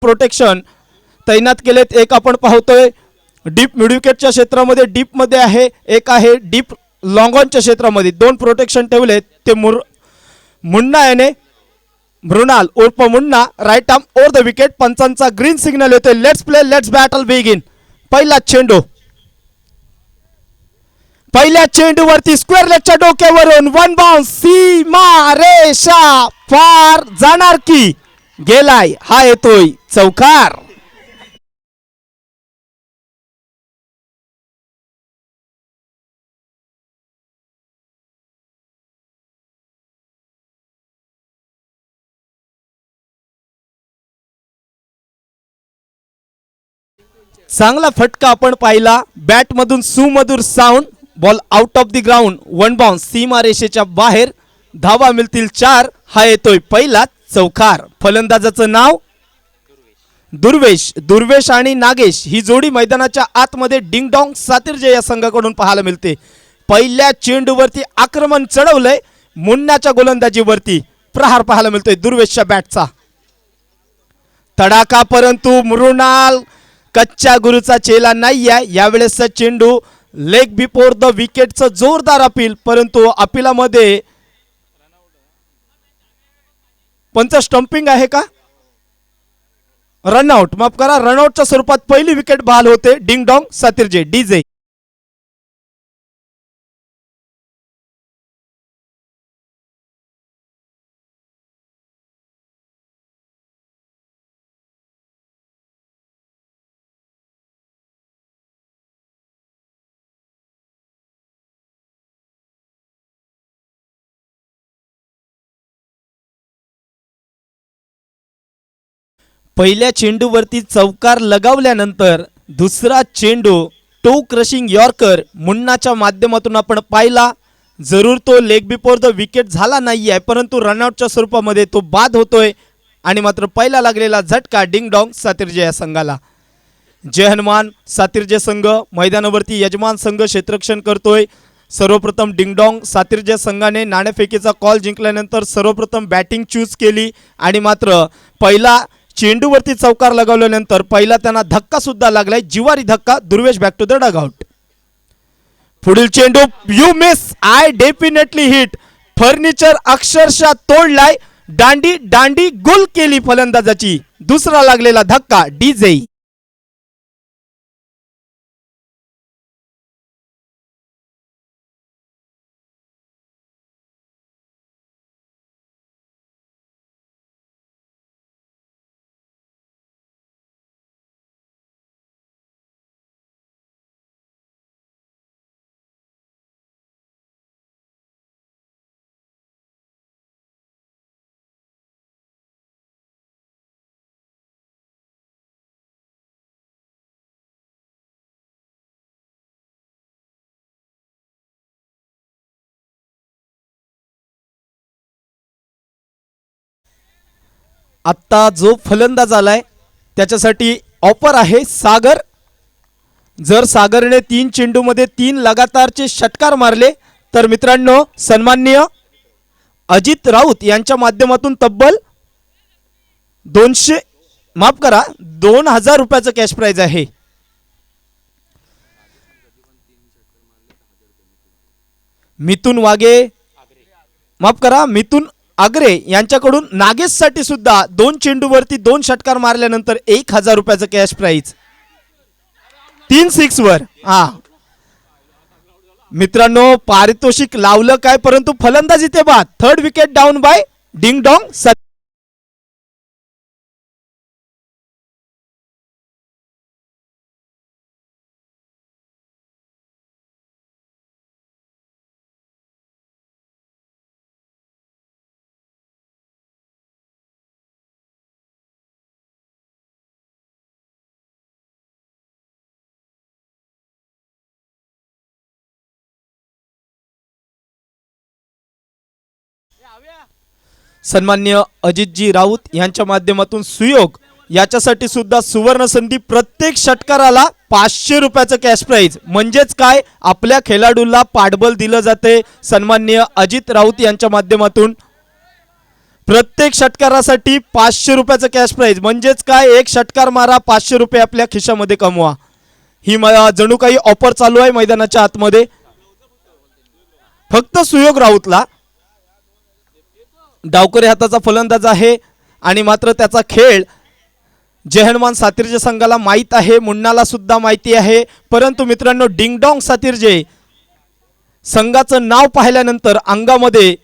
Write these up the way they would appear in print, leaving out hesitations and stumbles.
Protection तैनात केलेत. एक आपण पाहतोय डीप मिडविकेटच्या क्षेत्रामध्ये, डीप मध्ये आहे, एक आहे डीप लॉंग ऑनच्या क्षेत्रामध्ये. दोन प्रोटेक्शन ठेवलेत. ते मुन्ना याने मृणाल उर्फ Munna right arm over the wicket. पंचांचा ग्रीन सिग्नल येतोय. Let's play, let's battle begin. पहिला चेंडू, पहिल्या चेंडूवरती स्क्वेअर लेगच्या डोक्यावरून वन बाउन्स, सीमा रेषा पार जाणार की गेलाय. हा येतोय चौकार. चांगला फटका आपण पाहिला. बॅट मधून सुमधुर sound. Ball out of the ground, one bounce, सीमा रेषेच्या बाहेर. धावा मिळतील 4. हा येतोय पहिला चौकार. फलंदाजाचं नाव दुर्वेश. दुर्वेश आणि नागेश ही जोडी मैदानाच्या आतमध्ये डिंगडॉंग सातिर्जे या संघाकडून पाहायला मिळते. पहिल्या चेंडूवरती आक्रमण चढवलंय. मुन्नाच्या गोलंदाजीवरती प्रहार पाहायला मिळतोय दुर्वेशच्या बॅटचा. तडाखा, परंतु मृणाल कच्च्या गुरुचा चेला नाही आहे. यावेळेसचा चेंडू लेग बिफोर द विकेटचं जोरदार अपील, परंतु अपिलामध्ये पंच स्टंपिंग आहे का? रनआउट, माफ करा, रनआउटच्या स्वरूपात पहिली विकेट बहाल होते. Ding-dong Satirje DJ. पहिल्या चेंडूवरती चौकार लगावल्यानंतर दुसरा चेंडू टो क्रशिंग यॉर्कर मुन्नाच्या माध्यमातून आपण पाहिला. जरूर तो लेग बिफोर द विकेट झाला नाही आहे, परंतु रनआउटच्या स्वरूपामध्ये तो बाद होतोय. आणि मात्र पहिला लागलेला झटका डिंगडॉंग सातिर्जे या संघाला. जय हनुमान सातिर्जे संघ मैदानावरती यजमान संघ क्षेत्ररक्षण करतोय. सर्वप्रथम डिंगडॉंग सातिर्जे संघाने नाणेफेकीचा कॉल जिंकल्यानंतर सर्वप्रथम बॅटिंग चूज केली. आणि मात्र पहिला चेंडूवरती चौकार लगावल्यानंतर पहिला त्यांना धक्का सुद्धा लागलाय, जिवारी धक्का. Durvesh back to the dugout. पुढील चेंडू you miss, I definitely hit. Furniture अक्षरशः तोडलाय. दांडी दांडी गुल केली फलंदाजाची. दुसरा लागलेला धक्का डीजे. आत्ता जो फलंदाज आलाय त्याच्यासाठी ऑफर आहे सागर. जर सागरने 3 चेंडूमध्ये 3 लगातारचे षटकार मारले तर मित्रांनो सन्माननीय अजित राऊत यांच्या माध्यमातून तब्बल 2000 रुपयाचं कॅश प्राइज आहे. मिथुन वागे, माफ करा, मिथुन आगरे यांच्याकडून नागेशसाठी सुद्धा 2 चेंडूवरती 2 षटकार मारल्यानंतर 1000 रुपयाचं कॅश प्राइज 3 6 वर. मित्रांनो पारितोषिक लावलं काय, परंतु फलंदाजी ते बाद. Third wicket down by Dingdong. सन्माननीय अजितजी राऊत यांच्या माध्यमातून सुयोग याच्यासाठी सुद्धा सुवर्ण संधी. प्रत्येक षटकाराला 500 रुपयाचं कॅश प्राइज. म्हणजेच काय, आपल्या खेळाडूला पाठबळ दिलं जाते. सन्माननीय अजित राऊत यांच्या माध्यमातून प्रत्येक षटकारासाठी 500 रुपयाचं कॅश प्राइज, म्हणजेच काय, एक षटकार मारा 500 रुपये आपल्या खिशामध्ये कमवा. ही जणू काही ऑफर चालू आहे मैदानाच्या आतमध्ये. फक्त सुयोग राऊतला डावकरी हाताचा फलंदाज आहे आणि मात्र त्याचा खेळ जय हनुमान सातिर्जे संघाला माहीत आहे, मुन्नाला सुद्धा माहिती आहे. परंतु मित्रांनो, डिंगडॉंग सातिर्जे संघाचं नाव पाहिल्यानंतर अंगामध्ये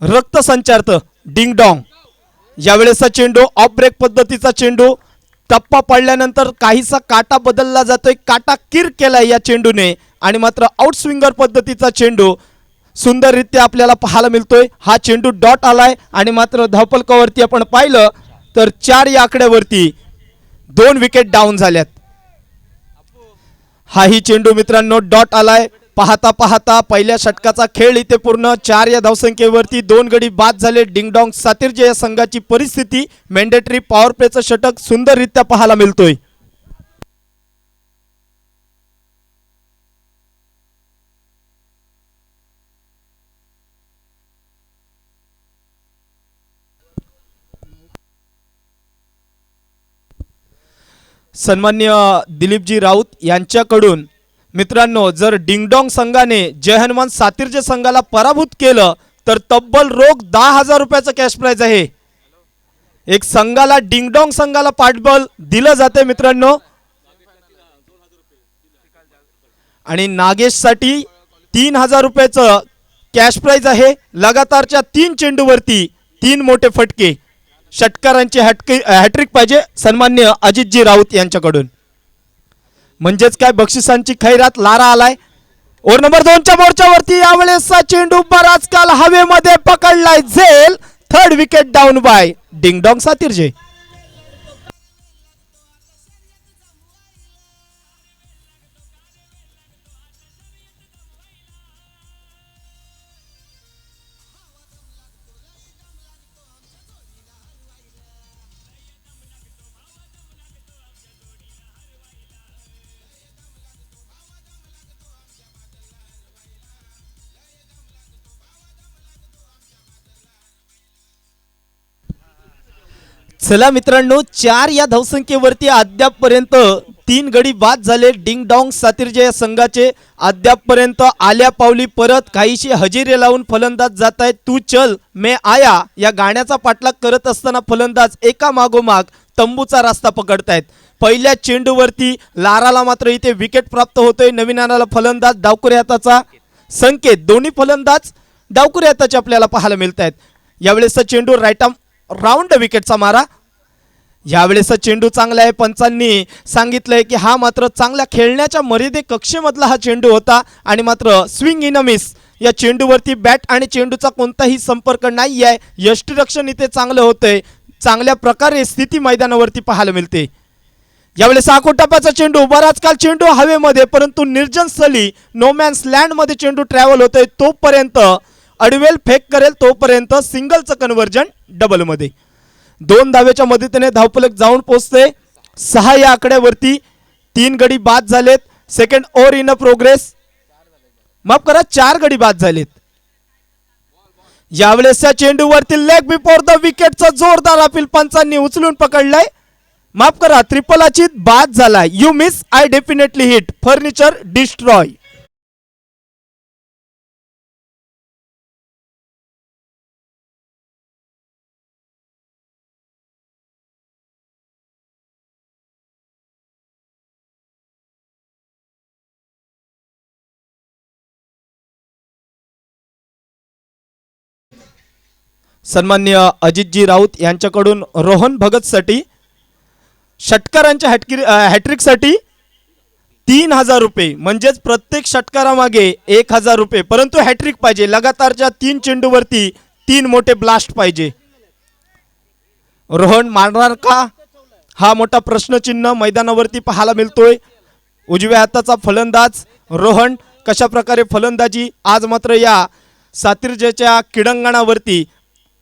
रक्त संचारतं. डिंगडॉंग यावेळेसचा चेंडू ऑफ ब्रेक पद्धतीचा चेंडू, टप्पा पडल्यानंतर काहीसा काटा बदलला जातोय, काटा किर केलाय या चेंडूने आणि मात्र आउट स्विंगर पद्धतीचा चेंडू सुंदररित्या आपल्याला पाहायला मिळतोय. हा चेंडू डॉट आलाय आणि मात्र धावफलकावरती आपण पाहिलं तर 4 या आकड्यावरती 2 विकेट डाऊन झाल्यात. हाही चेंडू मित्रांनो डॉट आलाय. पाहता पाहता पहिल्या षटकाचा खेळ इथे पूर्ण. 4 या धावसंख्येवरती 2 गडी बाद झाले. डिंगडॉंग सातिर्जे या संघाची परिस्थिती, मॅन्डेटरी पॉवर प्लेचं षटक सुंदररित्या पाहायला मिळतोय. सन्मान्य दिलीपजी राऊत यांच्याकडून मित्रांनो, जर डिंगडॉंग संघाने जय हनुमान सातिर्जे संघाला पराभूत केलं तर तब्बल रोख 10,000 रुपयाचं कॅश प्राइज आहे. एक संघाला, डिंगडॉंग संघाला पाठबळ दिलं जाते मित्रांनो. आणि नागेशसाठी 3,000 रुपयाचं कॅश प्राइज आहे. लगातारच्या 3 चेंडूवरती 3 मोठे फटके. षटकारांची हॅट्रिक पाहिजे सन्मान्य अजितजी राऊत यांच्याकडून. म्हणजेच काय, बक्षिसांची खैरात. लारा आलाय ओव्हर नंबर 2च्या मोर्चावरती. यावेळेसचा चेंडू बराच काल हवेमध्ये पकडलाय. झेल. 3rd wicket down by Dingdong Satirje. चला मित्रांनो, 4 या धावसंख्येवरती अद्यापपर्यंत 3 गडी बाद झाले डिंगडॉंग सातिर्जे या संघाचे. अद्यापपर्यंत आल्या पावली परत काहीशी हजेरी लावून फलंदाज जात आहेत. तू चल मैं आया या गाण्याचा पाठलाग करत असताना फलंदाज एका मागोमाग तंबूचा रस्ता पकडतायत. पहिल्या चेंडूवरती लाराला मात्र इथे विकेट प्राप्त होतोय. नवीन आणाला फलंदाज डावकुरी हाताचा संकेत. दोन्ही फलंदाज डावकुरी हाताचे आपल्याला पाहायला मिळत आहेत. यावेळेसचा चेंडू राईट आर्म राऊंड विकेटचा मारा. यावेळेसचा चेंडू चांगला आहे. पंचांनी सांगितलंय की हा मात्र चांगल्या खेळण्याच्या मर्यादे कक्षेमधला हा चेंडू होता आणि मात्र स्विंग इन अ मिस. या चेंडूवरती बॅट आणि चेंडूचा कोणताही संपर्क नाही आहे. यष्टिरक्षण इथे चांगलं होतंय. चांगल्या प्रकारे स्थिती मैदानावरती पाहायला मिळते. यावेळेस आकोटापाचा चेंडू, बराच काल चेंडू हवेमध्ये, परंतु निर्जन स्थळी नोमॅन्स लँड मध्ये चेंडू ट्रॅव्हल होतोय. तोपर्यंत अडवेल फेक करेल तोपर्यंत सिंगलचं कन्व्हर्जन डबल मध्ये. 2 धावेच्या मदतीने धावफलक जाऊन पोहोचते. 6 या आकड्यावरती 3 गडी बाद झालेत. Second over in a progress. माफ करा, 4 गडी बाद झालेत. यावेळेसच्या चेंडूवरती लेग बिफोर द विकेटचा जोरदार अपील पंचांनी उचलून पकडलाय. माफ करा, ट्रिपल अचित बाद झालाय. You miss I definitely hit. Furniture destroy. सन्मान्य अजितजी राऊत यांच्याकडून रोहन भगतसाठी षटकारांच्या हॅट्रिकसाठी 3,000 रुपये, म्हणजेच प्रत्येक षटकारामागे 1,000 रुपये. परंतु हॅट्रिक पाहिजे. लगातारच्या 3 चेंडूवरती 3 मोठे ब्लास्ट पाहिजे. रोहन मारणार का, हा मोठा प्रश्नचिन्ह मैदानावरती पाहायला मिळतोय. उजव्या हाताचा फलंदाज रोहन कशा प्रकारे फलंदाजी आज मात्र या सातिर्जेच्या क्रीडांगणावरती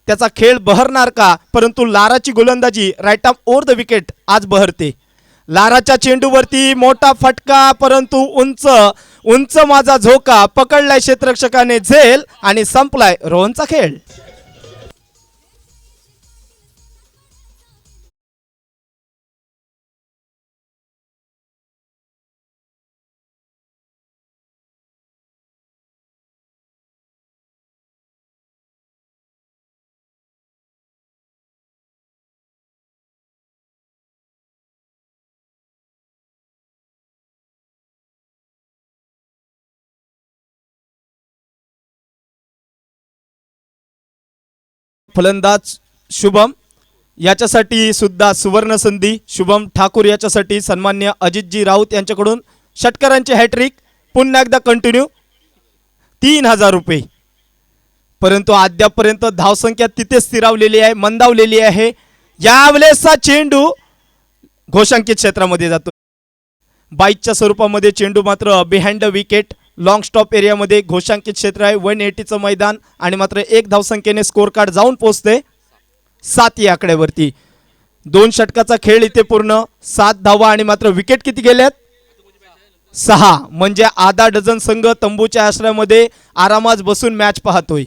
त्याचा खेळ बहरणार का. परंतु लाराची गोलंदाजी right arm over the wicket आज बहरते. लाराच्या चेंडूवरती मोठा फटका, परंतु उंच उंच माझा झोका पकडलाय क्षेत्ररक्षकाने. झेल आणि संपलाय रोहनचा खेळ. फलंदाज शुभम याच्यासाठी सुद्धा सुवर्ण संधी. शुभम ठाकूर याच्यासाठी सन्मान्य अजितजी राऊत यांच्याकडून षटकारांची हॅट्रिक. पुन्हा एकदा कंटिन्यू 3000 रुपये. परंतु अद्यापर्यंत धावसंख्या तिथे स्थिरावलेली आहे, मंदावलेली आहे. यावेळेसचा चेंडू घोषांकित क्षेत्रामध्ये जातो. बाईकच्या स्वरूपामध्ये चेंडू मात्र behind the wicket long stop एरियामध्ये घोषांकित क्षेत्र आहे. 180चं मैदान आणि मात्र 1 धावसंख्येने स्कोर कार्ड जाऊन पोहोचते 7 या आकड्यावरती. 2 षटकाचा खेळ इथे पूर्ण. 7 धावा आणि मात्र विकेट किती गेल्यात? 6. म्हणजे आधा डझन संघ तंबूच्या आश्रयामध्ये आरामात बसून मॅच पाहतोय.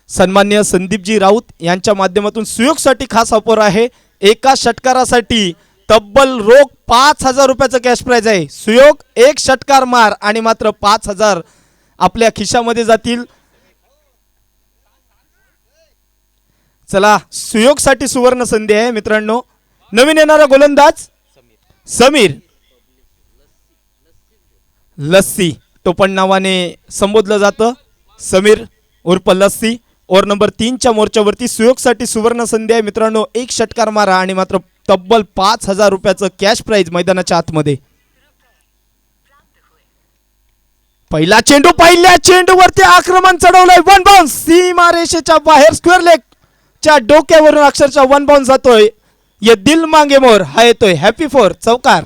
सन्मान्य संदीपजी राऊत यांच्या माध्यमातून सुयोगसाठी खास ऑफर आहे. एका षटकारासाठी तब्बल रोख 5000 रुपयाचं कॅश प्राइज आहे. सुयोग एक षटकार मार आणि मात्र 5000 आपल्या खिशामध्ये जातील. चला सुयोगसाठी सुवर्ण संधी आहे मित्रांनो. नवीन येणारा गोलंदाज समीर लस्सी टोपण नावाने संबोधलं जातं. समीर उर्फ लस्सी. ओव्हर नंबर 3च्या मोर्चावरती सुयोगसाठी सुवर्ण संधी आहे मित्रांनो. एक षटकार मारा आणि मात्र तब्बल 5000 रुपयाचं कॅश प्राइज मैदानाच्या आतमध्ये. पहिला चेंडू पहिल्या चेंडूवरती आक्रमण चढवलंय. 1 बाउन्स सीमा रेषेच्या बाहेर स्क्वेअर लेगच्या डोक्यावरून अक्षरशः 1 बाउन्स जातोय. ये दिल मांगे मोर हा येतोय हॅपी 4 चौकार.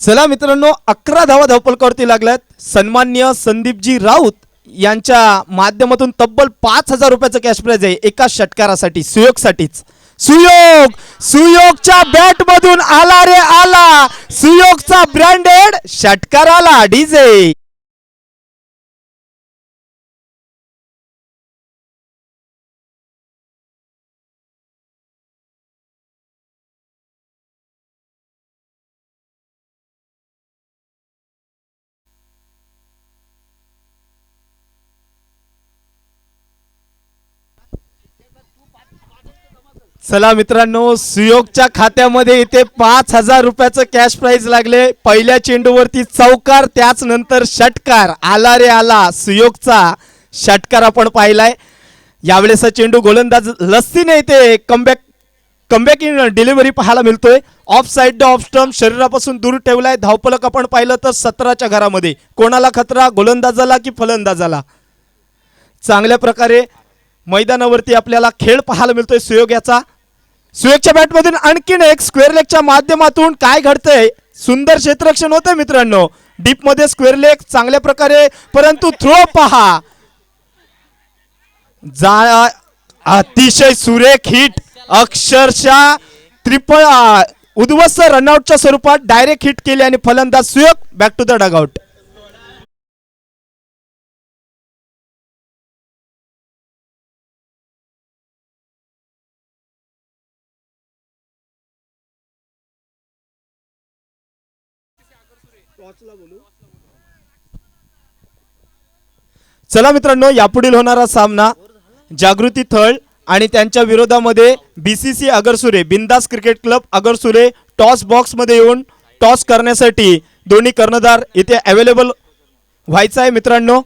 चला मित्रांनो 11 धावा धावपलकावरती लागल्यात. सन्मान्य संदीपजी राऊत यांच्या माध्यमातून तब्बल 5000 रुपयाचं कॅश प्राइज आहे एका षटकारासाठी सुयोगसाठीच. सुयोगच्या बॅट मधून आला रे आला. सुयोगचा ब्रँडेड षटकाराला डीजे. चला मित्रांनो सुयोगच्या खात्यामध्ये इथे 5000 रुपयाचं कॅश प्राइज लागले. पहिल्या चेंडूवरती चौकार त्याच नंतर षटकार. आला रे आला सुयोगचा षटकार आपण पाहिलाय. यावेळेसचा चेंडू गोलंदाज लस्सीने इथे कमबॅक इन डिलिव्हरी पाहायला मिळतोय. Off side the off stump शरीरापासून दूर ठेवलाय. धावपलक आपण पाहिलं तर 17च्या घरामध्ये. कोणाला खतरा गोलंदाजाला की फलंदाजाला? चांगल्या प्रकारे मैदानावरती आपल्याला खेळ पाहायला मिळतोय सुयोगाचा. सुयोगच्या बॅटमधून आणखीन एक स्क्वेअर लेगच्या माध्यमातून काय घडतंय? सुंदर क्षेत्ररक्षण होतंय मित्रांनो. डीप मध्ये स्क्वेअर लेग चांगल्या प्रकारे परंतु थ्रो पहा. अतिशय सुरेख हिट अक्षरशः ट्रिपल उद्ध्वस्त रनआउटच्या स्वरूपात डायरेक्ट हिट केली आणि फलंदाज सुयोग बॅक टू द डगआउट. चला मित्रांनो यापुढील होणारा सामना जागृती थळ आणि त्यांच्या विरोधामध्ये बीसीसी अगरसुरे बिंदास क्रिकेट क्लब अगरसुरे. टॉस बॉक्स मध्ये येऊन टॉस करण्यासाठी दोन्ही कर्णधार इथे अवेलेबल व्हायचा आहे मित्रांनो.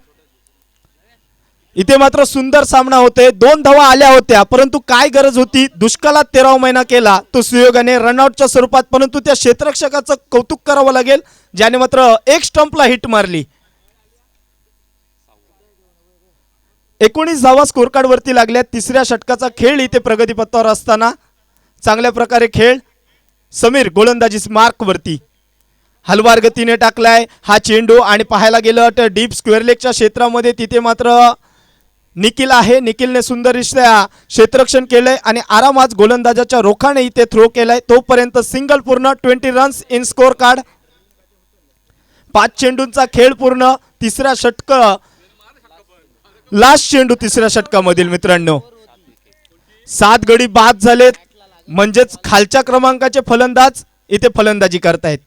इथे मात्र सुंदर सामना होते. 2 धावा आल्या होत्या परंतु काय गरज होती? दुष्काळात 13वा महिना केला तो सुयोगाने रनआउटच्या स्वरूपात. परंतु त्या क्षेत्ररक्षकाचं कौतुक करावं लागेल ज्याने मात्र एक स्टंपला हिट मारली. 19 धावा स्कोर कार्ड वरती लागल्या. तिसऱ्या षटकाचा खेळ इथे प्रगतीपथावर असताना चांगल्या प्रकारे खेळ. समीर गोलंदाजी मार्क वरती हलवार गतीने टाकलाय हा चेंडू आणि पाहायला गेलं तर डीप स्क्वेअर लेगच्या क्षेत्रामध्ये तिथे मात्र निखिल आहे. निखिलने सुंदररित्या क्षेत्ररक्षण केलंय आणि आरामात गोलंदाजाच्या रोखाने इथे थ्रो केलाय. तोपर्यंत सिंगल पूर्ण 20 रन्स इन स्कोर कार्ड. 5 चेंडूंचा खेळ पूर्ण. तिसरा षटक लास्ट चेंडू तिसऱ्या षटकामधील मित्रांनो 7 गडी बाद झालेत म्हणजेच खालच्या क्रमांकाचे फलंदाज इथे फलंदाजी करतायत।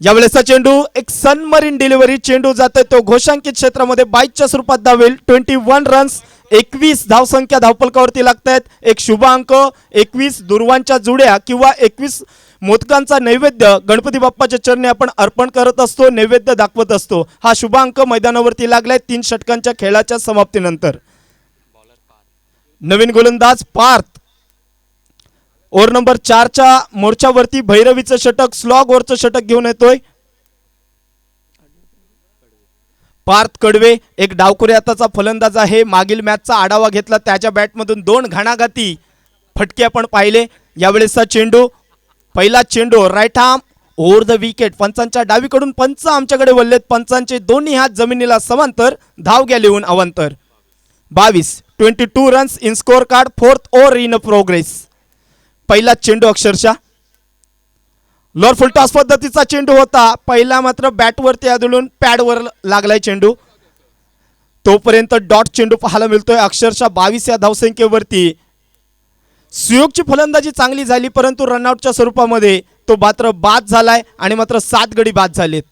यावेळेसचा चेंडू एक सनमरीन डिलिव्हरी चेंडू जातोय तो घोषांकित क्षेत्रामध्ये 22च्या स्वरूपात धावेल 21 रन्स 21 धावसंख्या धावफलकावरती लागतायत। एक शुभ अंक 21 दुर्वांच्या जुड्या किंवा 21 मोदकांचा नैवेद्य गणपती बाप्पाच्या चरणी आपण अर्पण करत असतो, नैवेद्य दाखवत असतो। हा शुभ अंक मैदानावरती लागलाय 3 षटकांच्या खेळाच्या समाप्तीनंतर। नवीन गोलंदाज पार्थ ओव्हर नंबर 4च्या मोर्चावरती भैरवीचं षटक स्लॉग ओव्हरचं षटक घेऊन येतोय पार्थ कडवे। एक डावखुरी हाताचा फलंदाज आहे। मागील मॅचचा आढावा घेतला त्याच्या बॅटमधून 2 घणाघाती फटके आपण पाहिले। यावेळेसचा चेंडू पहिला चेंडू right arm over the wicket पंचांच्या डावीकडून पंच आमच्याकडे वळलेत। पंचांचे दोन्ही हात जमिनीला समांतर धाव घ्या लिहून अवांतर 22 runs in score card 4th over in progress. पहिला चेंडू अक्षरशः लोअर फुल टॉस पद्धतीचा चेंडू होता। पहिला मात्र बॅटवरती आदळून पॅडवर लागलाय चेंडू। तोपर्यंत डॉट चेंडू पाहायला मिळतोय अक्षरशः 22 या धावसंख्येवरती। सुयोगची फलंदाजी चांगली झाली परंतु रनआउटच्या स्वरूपामध्ये तो मात्र बाद झालाय आणि मात्र 7 गडी बाद झालेत।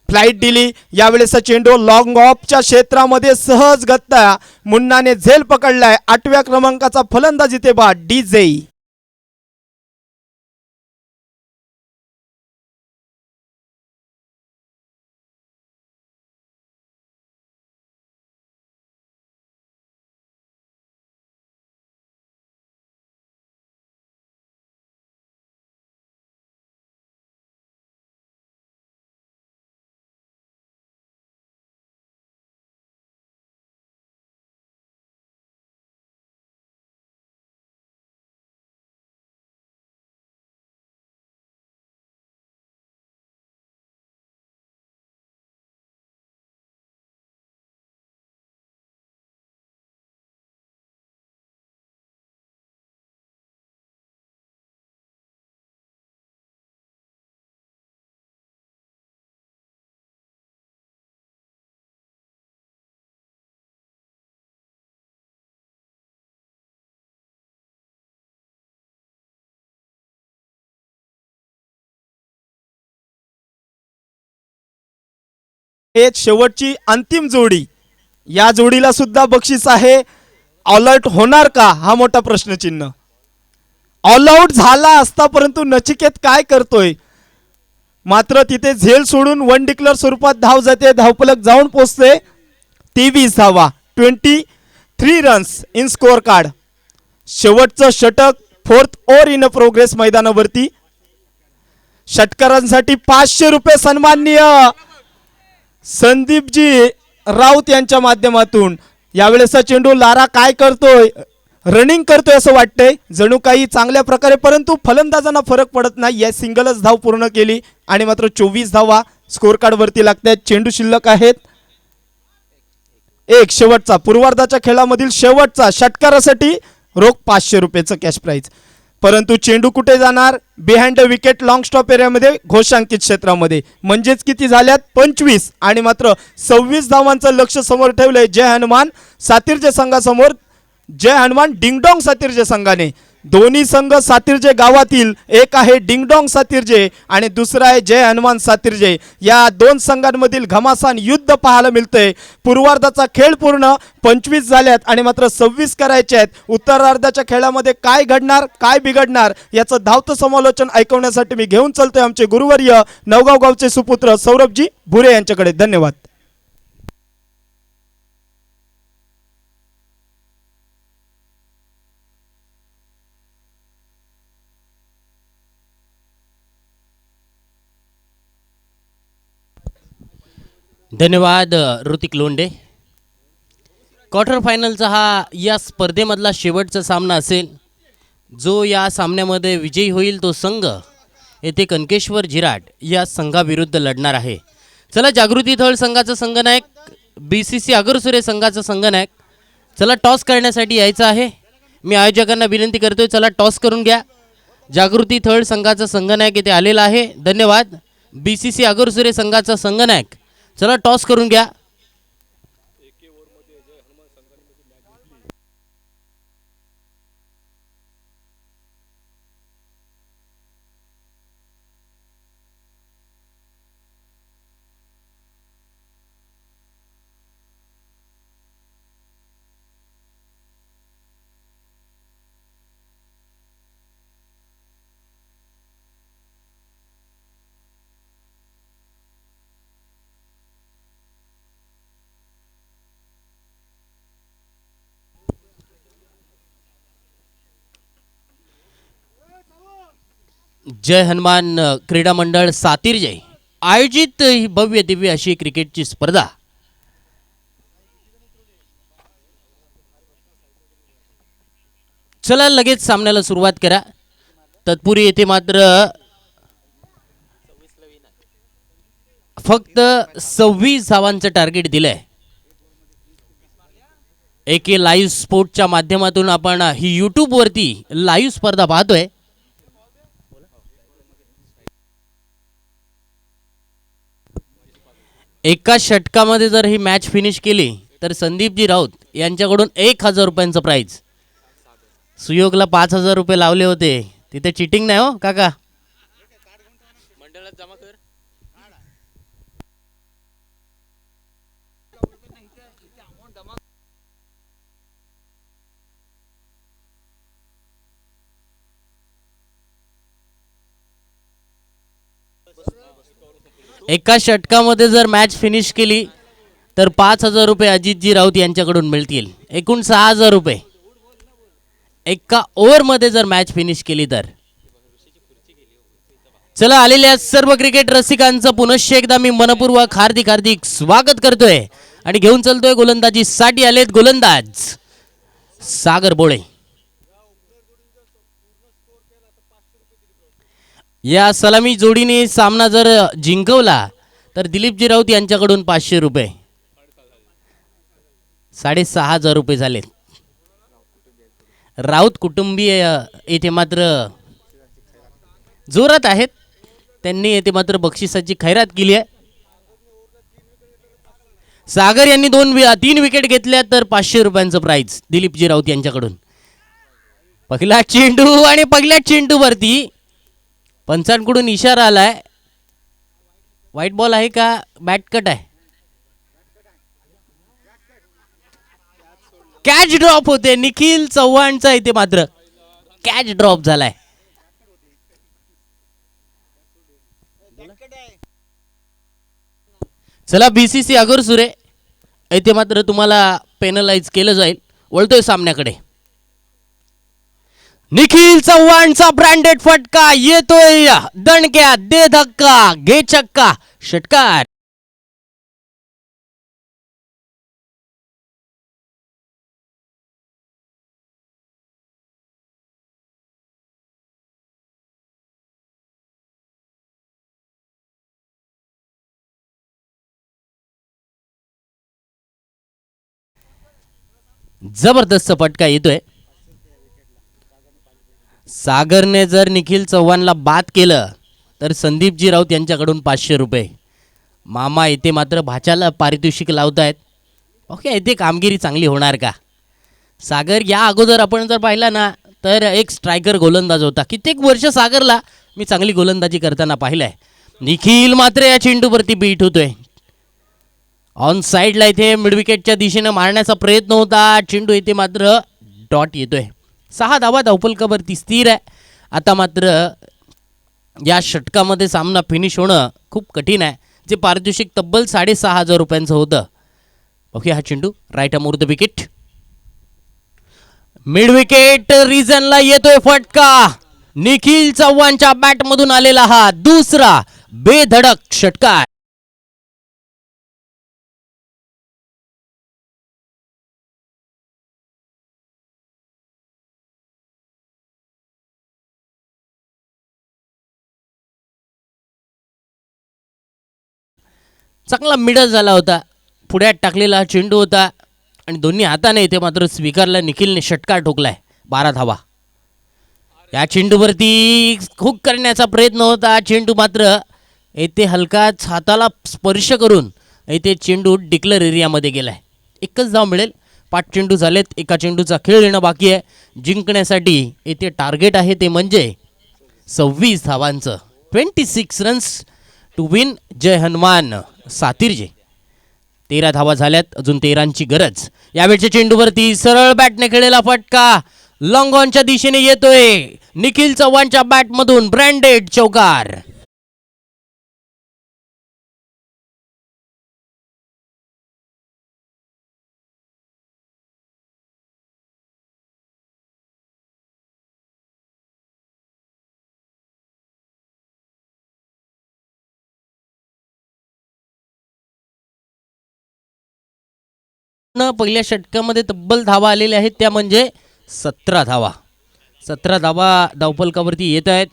फ्लाइट दिली यावेळेसचा चेंडू लॉंग ऑफच्या क्षेत्रामध्ये सहज गत्ता मुन्नाने झेल पकडलाय। 8व्या क्रमांकाचा फलंदाज इथे बाद डीजे। शेवटची अंतिम जोडी या जोडीला सुद्धा बक्षीस आहे। ऑल आउट होणार का हा मोठा प्रश्नचिन्ह। ऑल आउट झाला असता परंतु नचिकेत काय करतोय मात्र तिथे झेल सोडून 1 डिक्लेअर स्वरूपात धाव जाते। धावफलक जाऊन पोहोचते 23 धावा 23 रन्स इन स्कोर कार्ड। शेवटचं षटक 4th ओव्हर इन प्रोग्रेस मैदानावरती। षटकारांसाठी 500 रुपये सन्माननीय संदीपजी राऊत यांच्या माध्यमातून। यावेळेसचा चेंडू लारा काय करतोय रनिंग करतोय असं वाटतंय जणू काही चांगल्या प्रकारे परंतु फलंदाजांना फरक पडत नाही। या सिंगलच धाव पूर्ण केली आणि मात्र 24 धावा स्कोर कार्ड वरती लागतात। चेंडू शिल्लक आहेत एक शेवटचा पूर्वार्धाच्या खेळामधील शेवटचा षटकारासाठी रोख 500 रुपयाचं कॅश प्राइज। परंतु चेंडू कुठे जाणार behind the wicket long stop एरियामध्ये घोषांकित क्षेत्रामध्ये म्हणजेच किती झाल्यात 25 आणि मात्र 26 धावांचं लक्ष समोर ठेवलंय जय हनुमान सातिर्जे संघासमोर। जय हनुमान डिंगडोंग सातिर्जे संघाने दोन्ही संघ सातिर्जे गावातील एक आहे डिंगडोंग सातिर्जे आणि दुसरा आहे जय हनुमान सातिर्जे। या दोन संघांमधील घमासान युद्ध पाहायला मिळतंय। पूर्वार्धाचा खेळ पूर्ण 25 झाल्यात आणि मात्र 26 करायचे आहेत। उत्तरार्धाच्या खेळामध्ये काय घडणार काय बिघडणार याचं धावतं समालोचन ऐकवण्यासाठी मी घेऊन चलतोय आमचे गुरुवर्य नवगाव गावचे सुपुत्र सौरभजी भुरे यांच्याकडे। धन्यवाद। धन्यवाद ऋतिक लोंढे। क्वार्टर फायनलचा हा या स्पर्धेमधला शेवटचा सामना असेल। जो या सामन्यामध्ये विजयी होईल तो संघ येथे कनकेश्वर झिराट या संघाविरुद्ध लढणार आहे। चला जागृती थळ संघाचा संघनायक BCC अगरसुरे संघाचा संघनायक चला टॉस करण्यासाठी यायचं आहे। मी आयोजकांना विनंती करतोय चला टॉस करून घ्या। जागृती थळ संघाचा संघनायक येथे आलेला आहे। धन्यवाद। BCC अगरसुरे संघाचा संघनायक चला टॉस करून घ्या। जय हनुमान क्रीडा मंडळ सातिर्जे आयोजित ही भव्य दिव्य अशी क्रिकेटची स्पर्धा चला लगेच सामन्याला सुरुवात करा. तत्पूर्वी येथे मात्र फक्त 26 धावांचं टार्गेट दिलंय. एके लाईव्ह स्पोर्टच्या माध्यमातून आपण ही यूट्यूब वरती लाईव्ह स्पर्धा पाहतोय. एका षटकामध्ये जर ही मॅच फिनिश केली तर संदीपजी राऊत यांच्याकडून 1,000 रुपयांचं प्राइज. सुयोगला 5,000 रुपये लावले होते, तिथे चिटिंग नाही हो काका. एका षटकामध्ये जर मॅच फिनिश केली तर 5,000 रुपये अजितजी राऊत यांच्याकडून मिळतील. एकूण 6,000 रुपये. एका ओव्हरमध्ये जर मॅच फिनिश केली तर. चला आलेल्या सर्व क्रिकेट रसिकांचं पुनश्च एकदा मी मनपूर्वक हार्दिक हार्दिक स्वागत करतोय आणि घेऊन चलतोय गोलंदाजीसाठी आलेत गोलंदाज सागर बोळे. या सलामी जोडीने सामना जर जिंकवला तर दिलीपजी राऊत यांच्याकडून 500 रुपये. 6,500 रुपये झालेत. राऊत कुटुंबीय येथे मात्र जोरात आहेत. त्यांनी येथे मात्र बक्षिसाची खैरात केली आहे. सागर यांनी 3 विकेट घेतल्या तर 500 रुपयांचं प्राइज दिलीपजी राऊत यांच्याकडून. पहिला चेंडू आणि पहिल्या चेंडूवरती पंचांकडून इशारा आलाय. व्हाईट बॉल आहे का बॅट कट आहे. कॅच ड्रॉप होते निखिल चव्हाणचा इथे मात्र कॅच ड्रॉप झालाय. चला बीसीसी अगरसुरे इथे मात्र तुम्हाला पेनलाइज केलं जाईल. वळतोय सामन्याकडे. निखिल चव्हाणचा ब्रँडेड फटका येतोय. दणक्या दे धक्का घे चक्का षटकार. जबरदस्त फटका येतोय. सागरने जर निखिल चव्हाणला बाद केलं तर संदीपजी राऊत यांच्याकडून 500 रुपये. मामा इथे मात्र भाच्याला पारितोषिक लावतायत. ओके इथे कामगिरी चांगली होणार का. सागर या अगोदर आपण जर पाहिला ना तर एक स्ट्रायकर गोलंदाज होता. कित्येक वर्ष सागरला मी चांगली गोलंदाजी करताना पाहिलंय. निखिल मात्र या चेंडूवरती बीट होतोय. ऑन साईडला इथे मिड विकेटच्या दिशेने मारण्याचा प्रयत्न होता. चेंडू इथे मात्र डॉट येतोय. 6 धावा धावफलकावरती स्थिर आहे. आता मात्र या षटकामध्ये सामना फिनिश होणं खूप कठीण आहे. जे पारितोषिक तब्बल 6,500 रुपयांचं होतं. ओके हा चेंडू right arm over the wicket. Mid wicket रिजनला येतोय फटका. निखिल चव्हाणच्या बॅटमधून आलेला हा दुसरा बेधडक षटकार. चांगला मिडल झाला होता. पुढ्यात टाकलेला चेंडू होता आणि दोन्ही हाताने इथे मात्र स्वीकारला. निखिलने षटकार ठोकलाय. 12 धावा. या चेंडूवरती हुक करण्याचा प्रयत्न होता. चेंडू मात्र येथे हलकाच हाताला स्पर्श करून येथे चेंडू डिक्लेअर एरियामध्ये गेलाय. एकच धाव मिळेल. 5 चेंडू झालेत. एका चेंडूचा खेळ येणं बाकी आहे. जिंकण्यासाठी येथे टार्गेट आहे ते म्हणजे 26 धावांचं. 26 रन्स टू विन जय हनुमान सातिर्जे. 13 धावा झाल्यात. अजून 13ची गरज. यावेळच्या चेंडूवरती सरळ बॅटने खेळलेला फटका लॉंग ऑनच्या दिशेने येतोय. निखिल चव्हाणच्या बॅटमधून ब्रँडेड चौकार. पहिल्या षटकामध्ये तब्बल धावा आलेल्या आहेत, त्या म्हणजे 17 धावा. 17 धावा धावफलकावरती येत आहेत.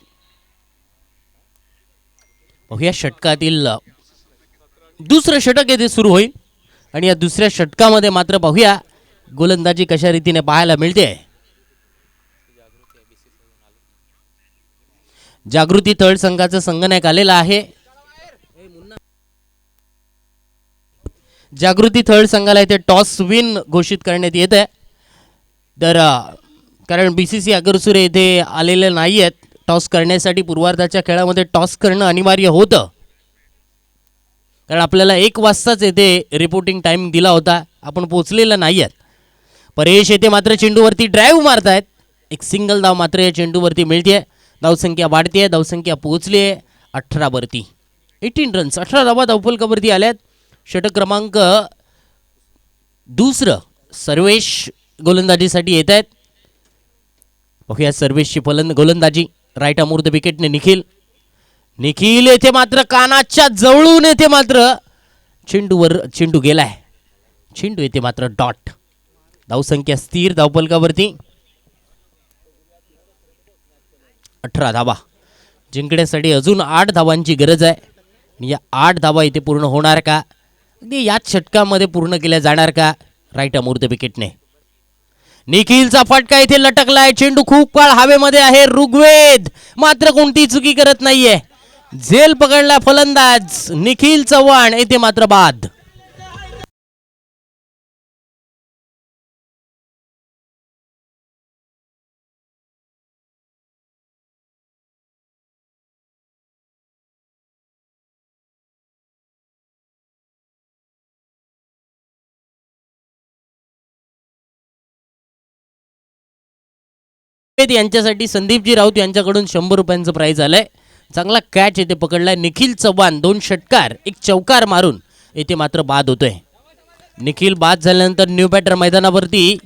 या षटकातील दुसरं षटक येथे सुरू होईल आणि या दुसऱ्या षटकामध्ये मात्र पाहूया गोलंदाजी कशा रीतीने पाहायला मिळते. जागृती तळ संघाचा संगणक आलेला आहे. जागृती थर्ड संघाला इथे टॉस विन घोषित करण्यात येत आहे. तर कारण BCC अगरसुरे इथे आलेले नाही आहेत टॉस करण्यासाठी. पूर्वार्धाच्या खेळामध्ये टॉस करणं अनिवार्य होतं, कारण आपल्याला 1 वाजताच येथे रिपोर्टिंग टाइम दिला होता. आपण पोचलेला नाही आहेत. परेश येथे मात्र चेंडूवरती ड्राईव्ह मारतायत. एक सिंगल धाव मात्र या चेंडूवरती मिळते. धावसंख्या वाढते, धावसंख्या पोहोचली आहे 18 वरती. 18 रन्स, 18 धावा धावफलकावरती आल्यात. षटक क्रमांक दुसरं सर्वेश गोलंदाजीसाठी येत आहेत. बघूया सर्वेशची गोलंदाजी. राईट अमूर्त विकेटने निखिल येथे मात्र कानाच्या जवळून येथे मात्र चेंडू गेलाय. चेंडू येथे मात्र डॉट. धावसंख्या स्थिर धावफलकावरती 18 धावा. जिंकण्यासाठी अजून 8 धावांची गरज आहे. या 8 धावा इथे पूर्ण होणार का, अगदी याच षटकामध्ये पूर्ण केल्या जाणार का राईट अमूर्त विकेटने. निखिलचा फटका इथे लटकलाय. चेंडू खूप काळ हवेमध्ये आहे. ऋग्वेद मात्र कोणती चुकी करत नाहीये. झेल पकडला फलंदाज निखिल चव्हाण, येथे मात्र बाद. यांच्यासाठी संदीपजी राऊत यांच्याकडून 100 रुपयांचं प्राइज आलंय. चांगला कॅच येथे पकडलाय निखिल चव्हाण. 2 षटकार 1 चौकार मारून येथे मात्र बाद होतोय. निखिल बाद झाल्यानंतर न्यू बॅटर मैदानावरती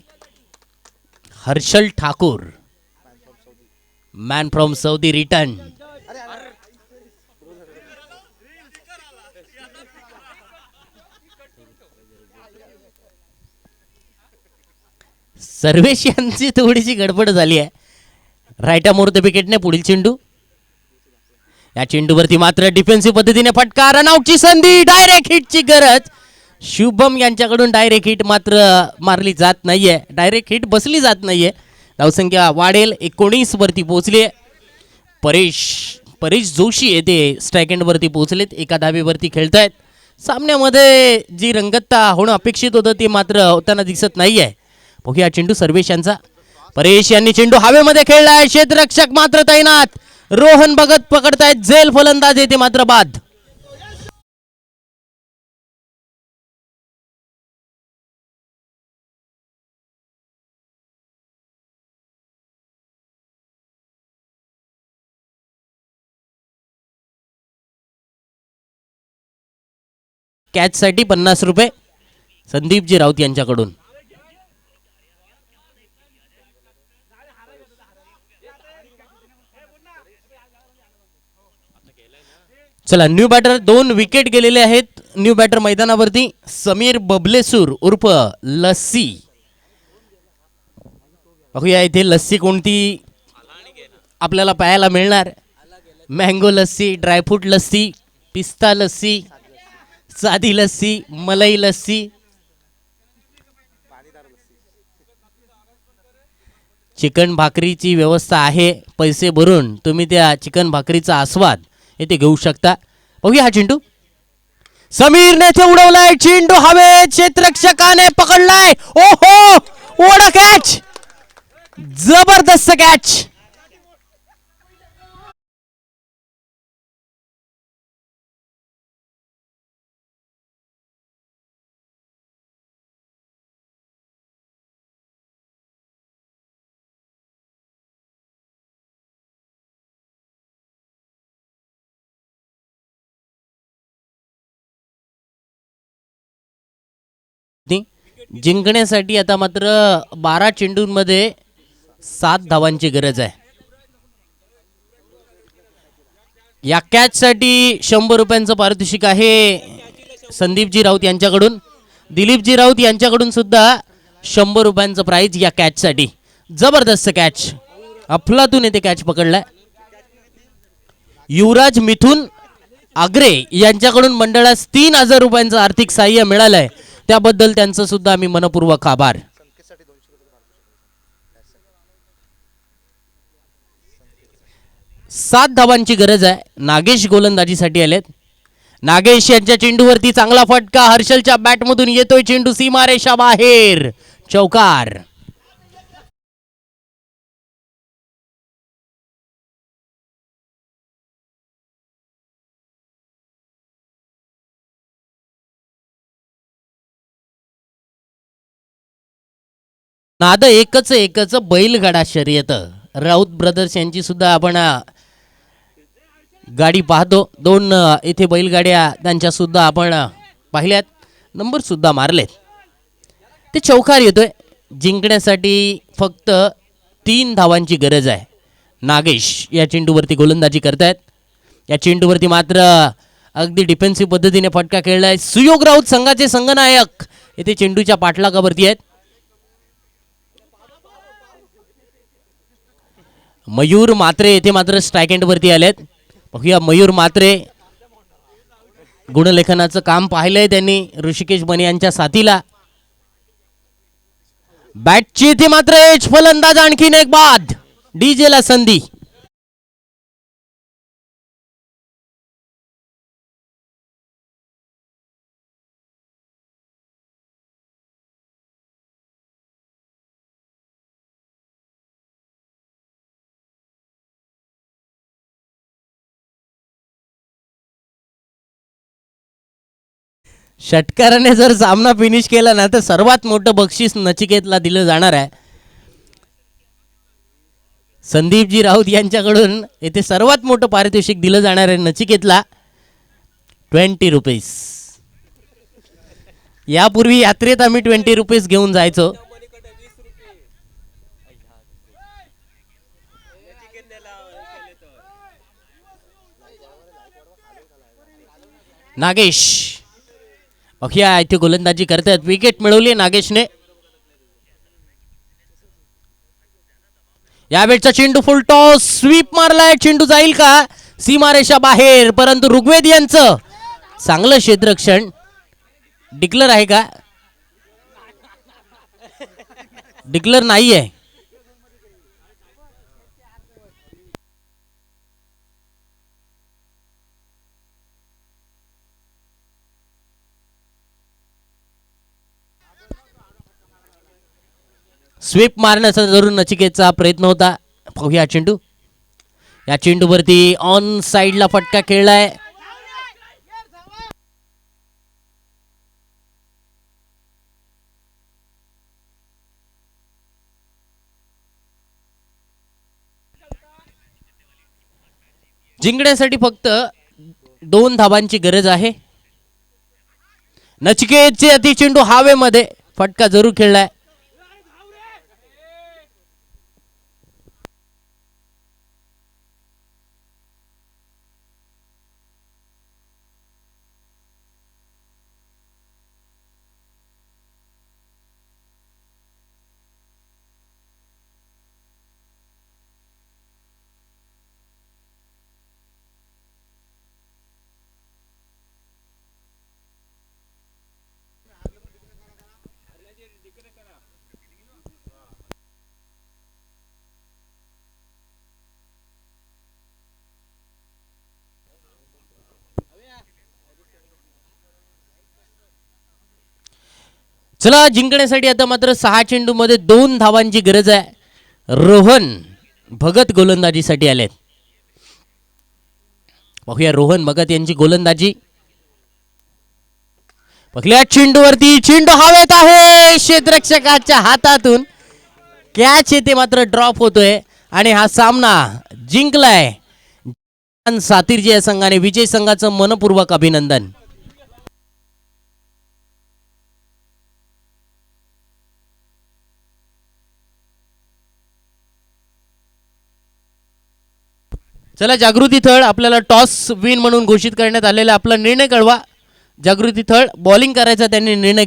Harshal Thakur, man from Saudi return. Sarvesh यांची थोडीशी गडबड झाली आहे. राईट अमूर्त विकेटने पुढील चेंडू. या चेंडूवरती मात्र डिफेन्सिव्ह पद्धतीने फटका. रनआउटची संधी, डायरेक्ट हिटची गरज. शुभम यांच्याकडून डायरेक्ट हिट मात्र मारली जात नाहीये. डायरेक्ट हिट बसली जात नाहीये. धावसंख्या वाढेल, 19 वरती पोहोचली. परेश जोशी येते स्ट्राईक एंडवरती पोहोचलेत. 1 धावेवरती खेळतायत. सामन्यामध्ये जी रंगतता होणं अपेक्षित होतं ते मात्र होताना दिसत नाहीये. बघूया चेंडू सर्वेश यांचा. परेश यांनी चेंडू हवेमध्ये खेळलाय. क्षेत्ररक्षक मात्र तैनात. रोहन भगत पकडतायत. झेल फलंदाज येते मात्र बाद. कॅच साठी 50 रुपये संदीपजी राऊत यांच्याकडून. चला, न्यू बॅटर 2 विकेट गेलेले आहेत. न्यू बॅटर मैदानावरती समीर बबलेसूर उर्फ लस्सी. बघूया इथे लस्सी कोणती आपल्याला पाहायला मिळणार. मँगो लस्सी, ड्रायफ्रूट लस्सी, पिस्ता लस्सी, साधी लस्सी, मलाई लस्सी, चिकन भाकरीची व्यवस्था आहे. पैसे भरून तुम्ही त्या चिकन भाकरीचा आस्वाद येथे घेऊ शकता. बघूया हा चेंडू. समीरने ते उडवलाय. चेंडू हवेत. क्षेत्ररक्षकाने पकडलाय. ओहो, ओढा कॅच, जबरदस्त कॅच. जिंकण्यासाठी आता मात्र 12 चेंडूंमध्ये 7 धावांची गरज आहे. या कॅच साठी 100 रुपयांचं पारितोषिक आहे संदीपजी राऊत यांच्याकडून. दिलीपजी राऊत यांच्याकडून सुद्धा 100 रुपयांचं प्राइज या कॅचसाठी. जबरदस्त कॅच, अफलातून येथे कॅच पकडलाय. युवराज मिथुन आग्रे यांच्याकडून मंडळास 3000 रुपयांचं आर्थिक सहाय्य मिळालंय, त्याबद्दल त्यांचं सुद्धा आम्ही मनपूर्वक आभार. 7 धावांची गरज आहे. नागेश गोलंदाजीसाठी आलेत. नागेश यांच्या चेंडूवरती चांगला फटका, हर्षलच्या बॅटमधून येतोय चेंडू सीमारेषा बाहेर, चौकार. नाद एकच बैलगाडा शर्यत. राऊत ब्रदर्स यांची सुद्धा आपण गाडी पाहतो. 2 इथे बैलगाड्या त्यांच्या सुद्धा आपण पाहिल्यात, नंबर सुद्धा मारलेत. ते चौकार येतोय. जिंकण्यासाठी फक्त 3 धावांची गरज आहे. नागेश या चेंडूवरती गोलंदाजी करतायत. या चेंडूवरती मात्र अगदी डिफेन्सिव्ह पद्धतीने फटका खेळलाय. सुयोग राऊत संघाचे संघनायक येथे चेंडूच्या पाठलागावरती आहेत. मयूर मात्रे येथे मात्र स्ट्राईक एंडवरती आलेत. बघूया मयूर मात्रे, गुणलेखनाचं काम पाहिलंय त्यांनी ऋषिकेश बने यांच्या साथीला. बॅटची इथे मात्र एच फलंदाज आणखीन एक बाद, डीजेला संधी. षटकाराने जर सामना फिनिश केला ना तर सर्वात मोठं बक्षीस नचिकेतला दिलं जाणार आहे. संदीपजी राऊत यांच्याकडून येथे सर्वात मोठं पारितोषिक दिलं जाणार आहे नचिकेतला, 20 रुपीज. यापूर्वी यात्रेत आम्ही 20 रुपीज घेऊन जायचो. नागेश अखिया इथे गोलंदाजी करतात. विकेट मिळवली नागेशने. या वेळचा चेंडू फुल टॉस, स्वीप मारलाय. चेंडू जाईल का सीमारेषा बाहेर, परंतु ऋग्वेद यांचं चांगलं क्षेत्ररक्षण. डिक्लर आहे का? डिक्लर नाहीये. स्वीप मारण्याचा जरूर नचिकेतचा प्रयत्न होता. पाहूया चेंडू. या चेंडूवरती ऑन साइडला फटका खेळलाय. जिंकण्यासाठी फक्त 2 धावांची गरज आहे. नचिकेतचे अति चेंडू हवेमध्ये, फटका जरूर खेळलाय. चला, जिंकण्यासाठी आता मात्र 6 चेंडूमध्ये 2 धावांची गरज आहे. रोहन भगत गोलंदाजीसाठी आलेत. बघूया रोहन भगत यांची गोलंदाजी. पहिल्या चेंडूवरती चेंडू हवेत आहे, क्षेत्ररक्षकाच्या हातातून कॅच येते मात्र ड्रॉप होतोय आणि हा सामना जिंकलाय सातीरजी या संघाने. विजय संघाचं मनपूर्वक अभिनंदन. चला, जागृती थळ आपल्याला टॉस विन म्हणून घोषित करण्यात आलेला आपला निर्णय कळवा. जागृती थळ बॉलिंग करायचा त्यांनी निर्णय घेतला.